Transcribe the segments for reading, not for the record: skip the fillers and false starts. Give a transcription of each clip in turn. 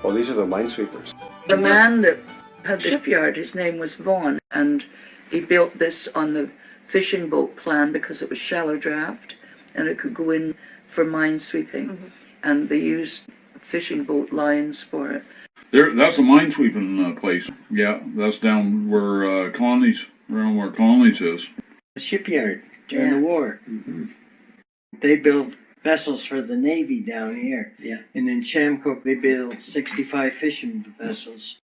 Oh, these are the Minesweepers. The man that had the shipyard, his name was Vaughan, and he built this on the fishing boat plan because it was shallow draft and it could go in for mine sweeping. And they used fishing boat lines for it. That's a minesweeping place. Yeah, that's down where Colonies, around where Colonies is. The shipyard during the war. They built vessels for the Navy down here. Yeah. And in Chamcook, they built 65 fishing vessels.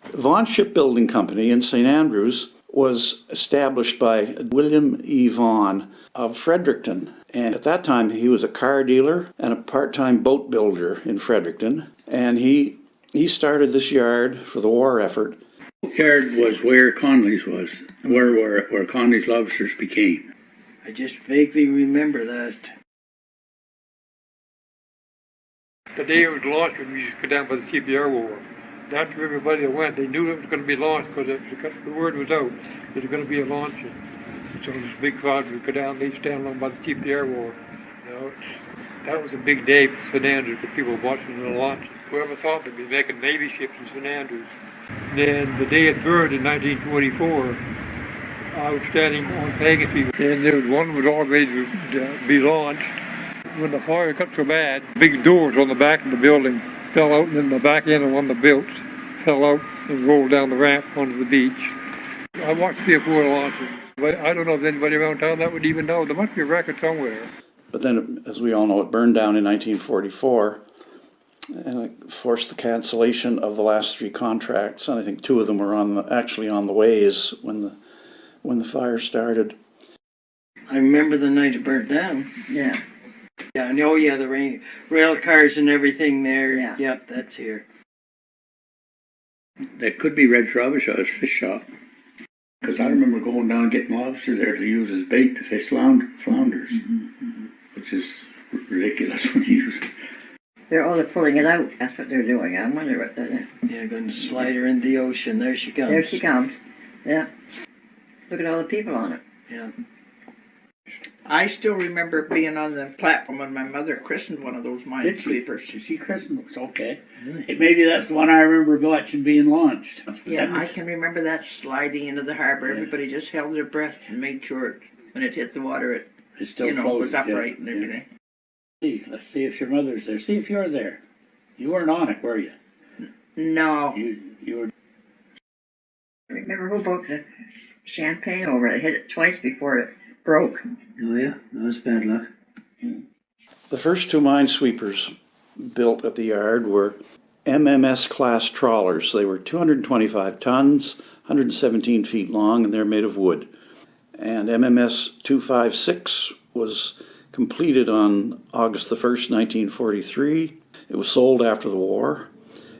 Vaughan Shipbuilding Company in St. Andrews was established by William E. Vaughan of Fredericton. And at that time, he was a car dealer and a part-time boat builder in Fredericton. And he started this yard for the war effort. Yard was where Connolly's was, where Connolly's lobsters became. I just vaguely remember that. The day it was launched, when we used to go down by the CPR war, after everybody that went, they knew it was going to be launched because the word was out that there was going to be a launch. And so this big crowd would go down, they'd stand along by the CPR war. You know, that was a big day for St. Andrews because people were watching the launch. Whoever thought they'd be making Navy ships in St. Andrews. Then the day it burned in 1924, I was standing on Pagan Street, and there was one was all ready to be launched. When the fire got so bad, big doors on the back of the building fell out, and then the back end of one of the builds fell out and rolled down the ramp onto the beach. I watched 3 or 4 launches, but I don't know if anybody around town that would even know. There must be a record somewhere. But then, as we all know, it burned down in 1944, and it forced the cancellation of the last 3 contracts. And I think 2 of them were actually on the ways when the fire started. I remember the night it burnt down. Yeah. Yeah, and the rail cars and everything there. Yeah. Yep, that's here. That could be Red Frobishaw's fish shop. Because I remember going down and getting lobster there to use as bait to fish flounders, which is ridiculous when you use it. They're pulling it out. That's what they're doing. I wonder what that is. Yeah, going to slide her in the ocean. There she comes. There she comes. Yeah. Look at all the people on it. Yeah. I still remember being on the platform when my mother christened one of those minesweepers. She christened it. Okay. Maybe that's the one I remember watching being launched. Yeah, I can remember that sliding into the harbor. Yeah. Everybody just held their breath and made sure when it hit the water, it still was upright and everything. Let's see if your mother's there. See if you're there. You weren't on it, were you? No. You were. Remember who broke the champagne over it? Hit it twice before it broke. Oh yeah, that was bad luck. The first 2 minesweepers built at the yard were MMS class trawlers. They were 225 tons, 117 feet long, and they're made of wood. And MMS 256 was completed on August the 1st, 1943. It was sold after the war.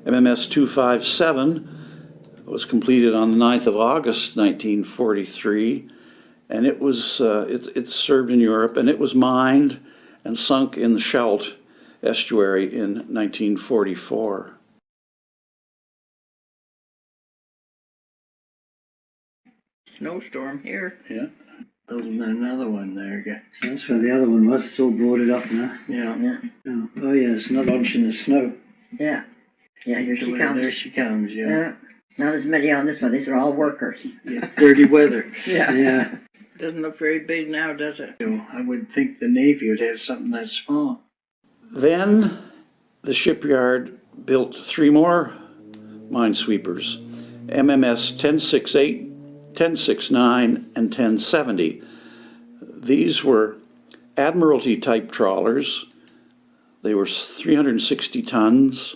MMS 257 was completed on the 9th of August, 1943. And it was it served in Europe, and it was mined and sunk in the Scheldt estuary in 1944. Snowstorm here. Yeah. Building another one there. That's where the other one was. It's all boarded up now. Yeah. Oh yeah, it's another bunch in the snow. Yeah. Yeah, here she comes. There she comes, yeah. Not as many on this one. These are all workers. Yeah, dirty weather. Yeah. Doesn't look very big now, does it? I would think the Navy would have something that small. Then the shipyard built 3 more minesweepers, MMS 1068, 1069, and 1070. These were Admiralty type trawlers. They were 360 tons,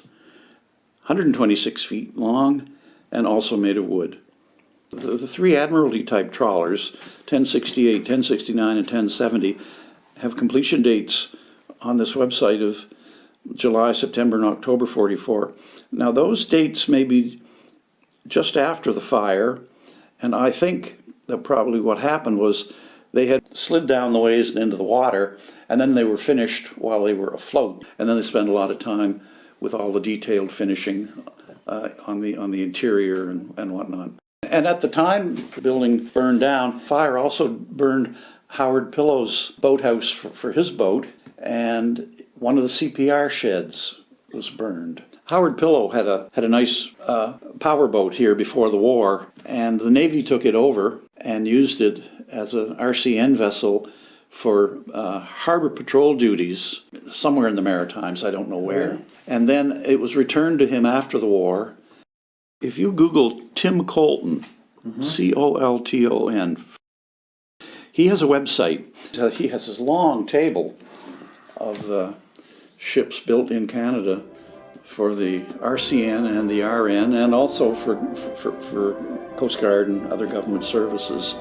126 feet long, and also made of wood. The 3 Admiralty type trawlers, 1068, 1069, and 1070, have completion dates on this website of July, September, and October 44. Now those dates may be just after the fire, and I think that probably what happened was they had slid down the ways and into the water, and then they were finished while they were afloat, and then they spent a lot of time with all the detailed finishing on the interior and whatnot. And at the time the building burned down, fire also burned Howard Pillow's boathouse for his boat, and one of the CPR sheds was burned. Howard Pillow had a nice power boat here before the war, and the Navy took it over and used it as an RCN vessel for harbor patrol duties somewhere in the Maritimes, I don't know where. And then it was returned to him after the war. If you Google Tim Colton, Colton, he has a website. He has this long table of ships built in Canada for the RCN and the RN, and also for Coast Guard and other government services.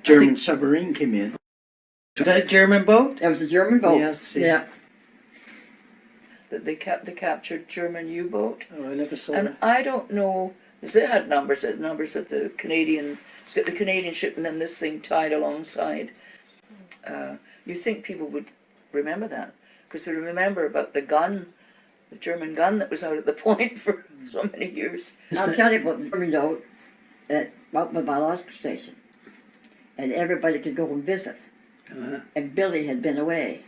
German submarine came in. Was that a German boat? That was a German boat. Yes. Yeah. That they captured German U-boat. Oh, I never saw And that. I don't know, because it had numbers of the Canadian, it's got the Canadian ship and then this thing tied alongside. You think people would remember that, because they remember about the gun, the German gun that was out at the point for so many years. I'll tell you about the German boat at the biological station. And everybody could go and visit. And Billy had been away.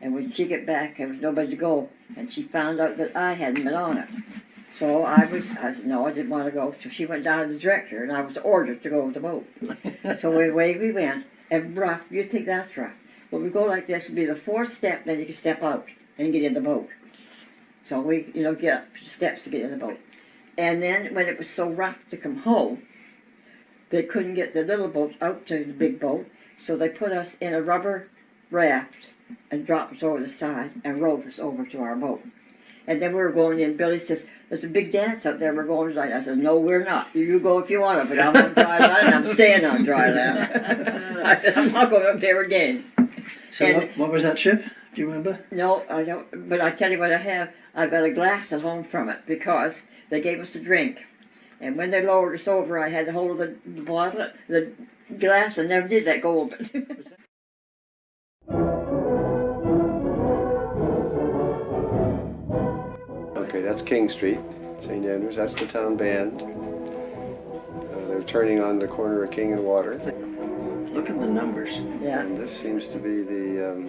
And when she got back, there was nobody to go. And she found out that I hadn't been on it. So I said, no, I didn't want to go. So she went down to the director, and I was ordered to go with the boat. So away we went. And rough, you think that's rough. But we go like this, it'd be the fourth step, then you can step out and get in the boat. So we, get up steps to get in the boat. And then when it was so rough to come home, they couldn't get the little boat out to the big boat, so they put us in a rubber raft and dropped us over the side and rowed us over to our boat. And then we were going in, Billy says, there's a big dance out there, we're going tonight. I said, no, we're not. You go if you want to, but I'm on dry land, I'm staying on dry land. I said, I'm not going up there again. So And- what was that ship? Do you remember? No, I don't, but I tell you what I have, I've got a glass at home from it, because they gave us a drink. And when they lowered us over, I had to hold the bottle, the glass, and never did let go of it. Okay, that's King Street, St. Andrews. That's the town band. They're turning on the corner of King and Water. Look at the numbers. Yeah, And this seems to be the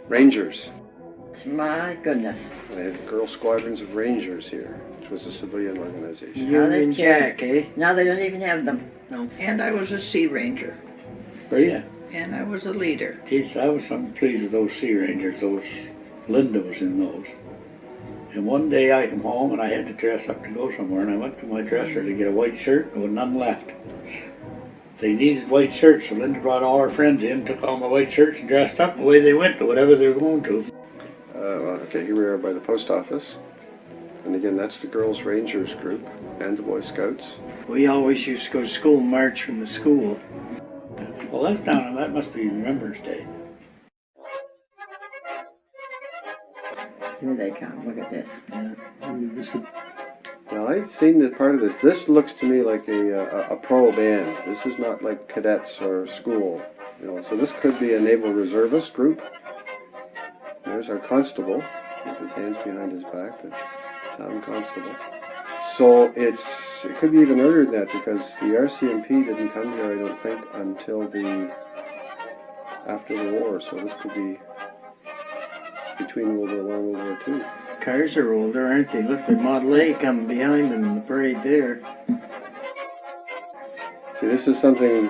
Rangers. my goodness. They had Girl Squadrons of Rangers here, which was a civilian organization. Union Jack, eh? Now they don't even have them. And I was a sea ranger, Were you? and I was a leader. Geez, I was something pleased with those Sea Rangers, those Linda was in those. And one day I came home and I had to dress up to go somewhere, and I went to my dresser to get a white shirt, there was none left. They needed white shirts, so Linda brought all her friends in, took all my white shirts and dressed up, and away they went to whatever they were going to. Okay, here we are by the post office. And again, that's the Girls Rangers group and the Boy Scouts. We always used to go to school and march from the school. Well, that's down, that must be Remembrance Day. Here they come, look at this. Now, I've seen that part of this. This looks to me like a pro band. This is not like cadets or school. So this could be a naval reservist group. There's our constable with his hands behind his back, the town constable. So it could be even earlier than that, because the RCMP didn't come here, I don't think, until after the war. So this could be between World War I and World War II. Cars are older, aren't they? Look, the Model A coming behind them in the parade there. See, this is something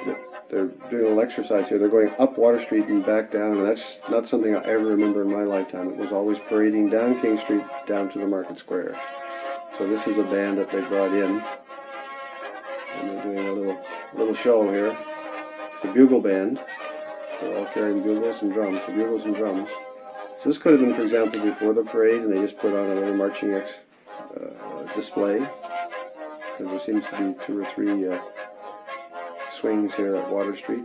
that they're doing a little exercise here. They're going up Water Street and back down, and that's not something I ever remember in my lifetime. It was always parading down King Street, down to the Market Square. So this is a band that they brought in, and they're doing a little show here. It's a bugle band. They're all carrying bugles and drums, so bugles and drums. So this could have been, for example, before the parade, and they just put on another marching display, because there seems to be 2 or 3 swings here at Water Street.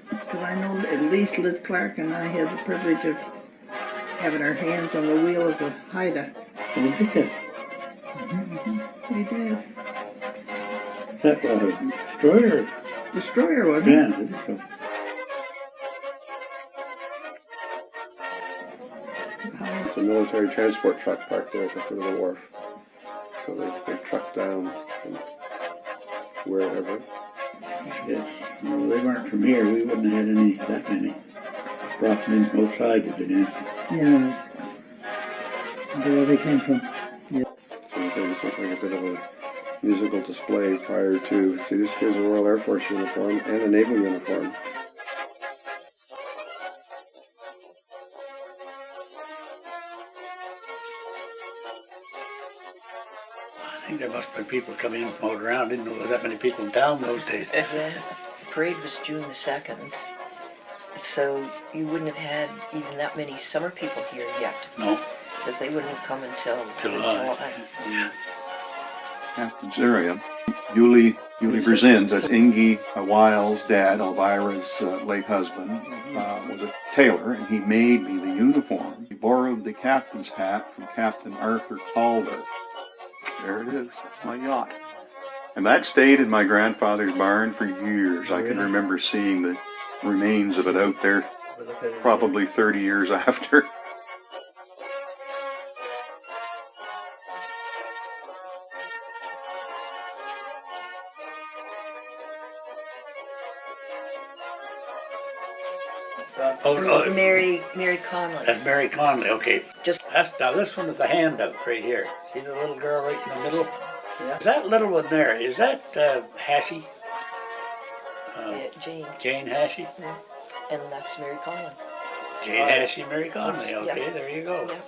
Because I know at least Liz Clark and I had the privilege of having our hands on the wheel of the Haida. Oh, did you? We did. That was a destroyer. Destroyer, wasn't it? Yeah, I think so. It's a military transport truck parked there at the foot of the wharf. So they've trucked down from wherever. Yes, no, they weren't from here, we wouldn't have had that many. Brought them in from outside of the Nancy. Yeah. Where they came from. So this looks like a bit of a musical display prior to, see this, here's a Royal Air Force uniform and a naval uniform. I think there must have been people coming in from out around, didn't know there were that many people in town those days. Yeah, parade was June the 2nd, so you wouldn't have had even that many summer people here yet, No, because they wouldn't have come until July. July. Captain's area. Yuli Brzins, that's Inge Weil's dad, Elvira's late husband, was a tailor, and he made me the uniform. He borrowed the captain's hat from Captain Arthur Calder. There it is, it's my yacht. And that stayed in my grandfather's barn for years. I can remember seeing the remains of it out there probably 30 years after. Mary Conley. That's Mary Conley, okay. Just Now this one is a handout right here. See the little girl right in the middle? Yeah. Is that little one there, is that Hashi? Jane, Jane Hashi? and that's Mary Conley. Jane Hashi, Mary Conley, okay, Yeah. there you go. Yeah.